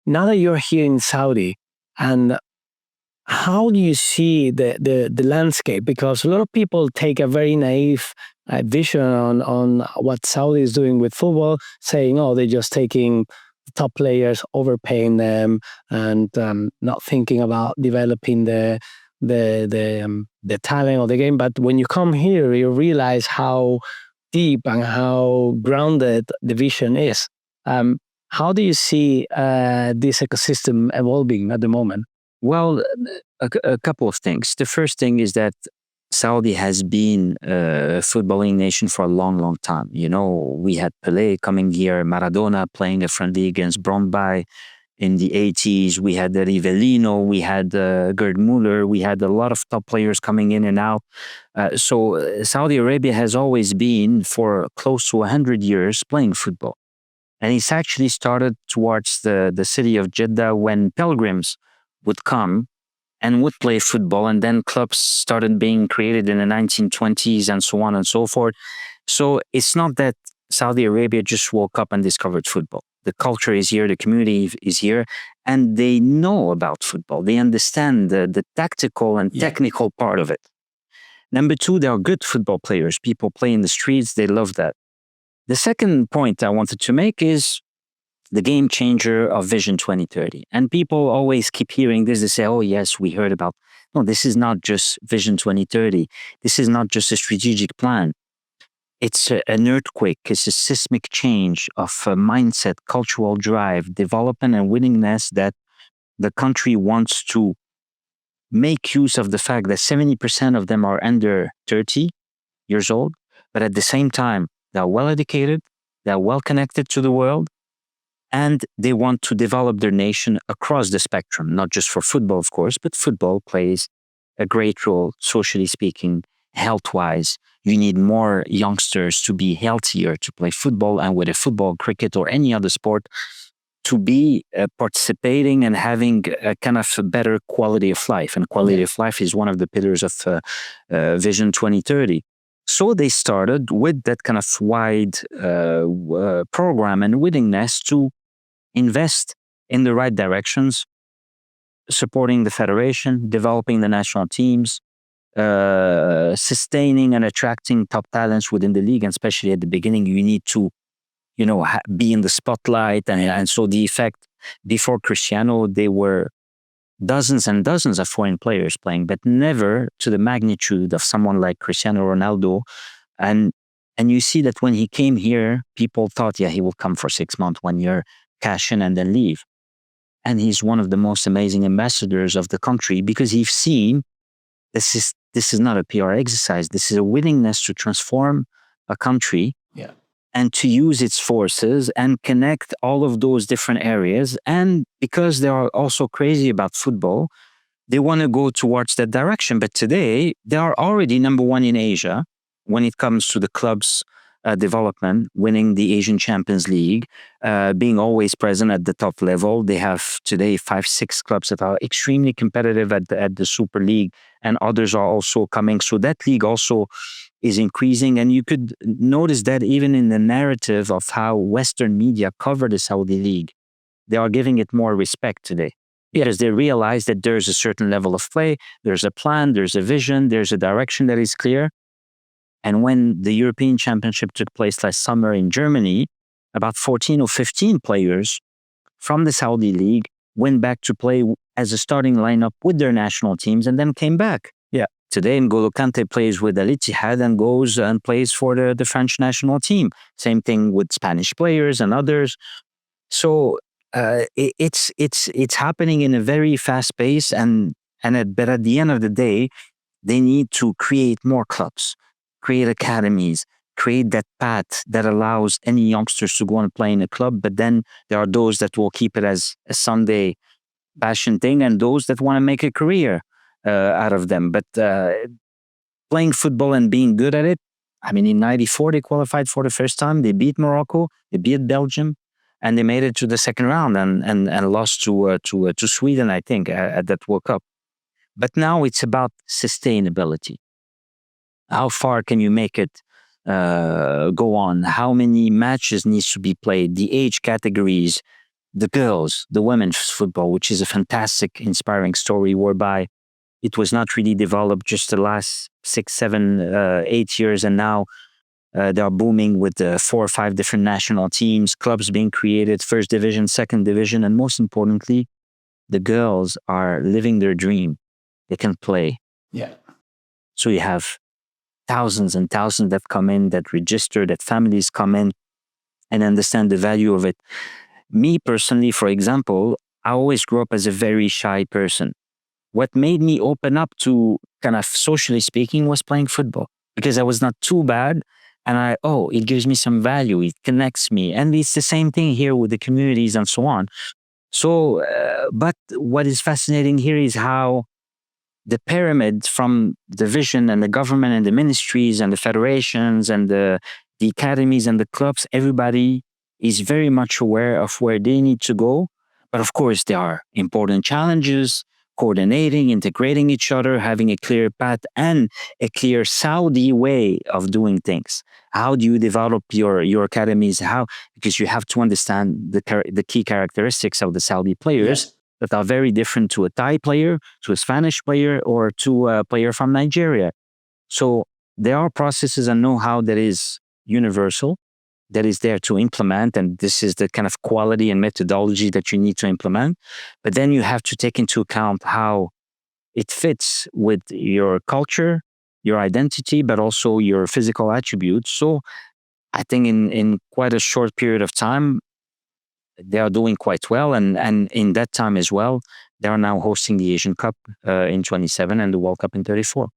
now that you're here in Saudi, and how do you see the landscape? Because a lot of people take a very naive vision on what Saudi is doing with football, saying, "Oh, they're just taking top players, overpaying them, and not thinking about developing the talent of the game." But when you come here, you realize how deep and how grounded the vision is. How do you see this ecosystem evolving at the moment? Well, a couple of things. The first thing is that Saudi has been a footballing nation for a long, long time. You know, we had Pelé coming here, Maradona playing a friendly against Brøndby in the 80s. We had Rivellino, we had Gerd Müller, we had a lot of top players coming in and out. So Saudi Arabia has always been, for close to 100 years, playing football. And it's actually started towards the city of Jeddah when pilgrims would come and would play football, and then clubs started being created in the 1920s and so on and so forth. So it's not that Saudi Arabia just woke up and discovered football. The culture is here, the community is here, and they know about football. They understand the tactical and technical part of it. Number two, they are good football players. People play in the streets, they love that. The second point I wanted to make is the game changer of Vision 2030. And people always keep hearing this. They say, oh, yes, we heard about. No, this is not just Vision 2030. This is not just a strategic plan. It's an earthquake. It's a seismic change of mindset, cultural drive, development, and willingness that the country wants to make use of the fact that 70% of them are under 30 years old, but at the same time, they're well educated, they're well connected to the world, and they want to develop their nation across the spectrum, not just for football, of course, but football plays a great role, socially speaking, health-wise. You need more youngsters to be healthier, to play football, and whether football, cricket, or any other sport, to be participating and having a kind of a better quality of life. And quality of life is one of the pillars of Vision 2030. So they started with that kind of wide program and willingness to invest in the right directions, supporting the federation, developing the national teams, sustaining and attracting top talents within the league. And especially at the beginning, you need to, be in the spotlight. And so the effect, before Cristiano, there were dozens and dozens of foreign players playing, but never to the magnitude of someone like Cristiano Ronaldo. And you see that when he came here, people thought, he will come for 6 months, 1 year, cash in and then leave. And he's one of the most amazing ambassadors of the country, because he's seen this is not a PR exercise. This is a willingness to transform a country and to use its forces and connect all of those different areas. And because they are also crazy about football, they want to go towards that direction. But today, they are already number one in Asia when it comes to the club's development, winning the Asian Champions League, being always present at the top level. They have today 5-6 clubs that are extremely competitive at the Super League, and others are also coming. So that league also is increasing. And you could notice that even in the narrative of how Western media cover the Saudi League, they are giving it more respect today. Because they realize that there's a certain level of play, there's a plan, there's a vision, there's a direction that is clear. And when the European Championship took place last summer in Germany, about 14 or 15 players from the Saudi League went back to play as a starting lineup with their national teams and then came back. Today, N'Golo Kante plays with Al Ittihad and goes and plays for the French national team. Same thing with Spanish players and others. So it's happening in a very fast pace, but at the end of the day, they need to create more clubs, create academies, create that path that allows any youngsters to go and play in a club. But then there are those that will keep it as a Sunday passion thing, and those that want to make a career out of them. But playing football and being good at it, I mean, in '94 they qualified for the first time. They beat Morocco, they beat Belgium, and they made it to the second round and lost to Sweden, I think, at that World Cup. But now it's about sustainability. How far can you make it go on? How many matches needs to be played? The age categories, the girls, the women's football, which is a fantastic, inspiring story whereby it was not really developed just the last 6, 7, 8 years, and now they are booming with 4 or 5 different national teams, clubs being created, first division, second division, and most importantly, the girls are living their dream. They can play. Yeah. So you have thousands and thousands that come in, that register, that families come in and understand the value of it. Me personally, for example, I always grew up as a very shy person. What made me open up to, kind of socially speaking, was playing football, because I was not too bad. And it gives me some value. It connects me. And it's the same thing here with the communities and so on. So, but what is fascinating here is how the pyramid, from the vision and the government and the ministries and the federations and the academies and the clubs, everybody is very much aware of where they need to go. But of course, there are important challenges: coordinating, integrating each other, having a clear path and a clear Saudi way of doing things. How do you develop your academies? Because you have to understand the key characteristics of the Saudi players that are very different to a Thai player, to a Spanish player, or to a player from Nigeria. So there are processes and know-how that is universal, that is there to implement, and this is the kind of quality and methodology that you need to implement. But then you have to take into account how it fits with your culture, your identity, but also your physical attributes. So I think in quite a short period of time, they are doing quite well. And in that time as well, they are now hosting the Asian Cup in 27 and the World Cup in 34.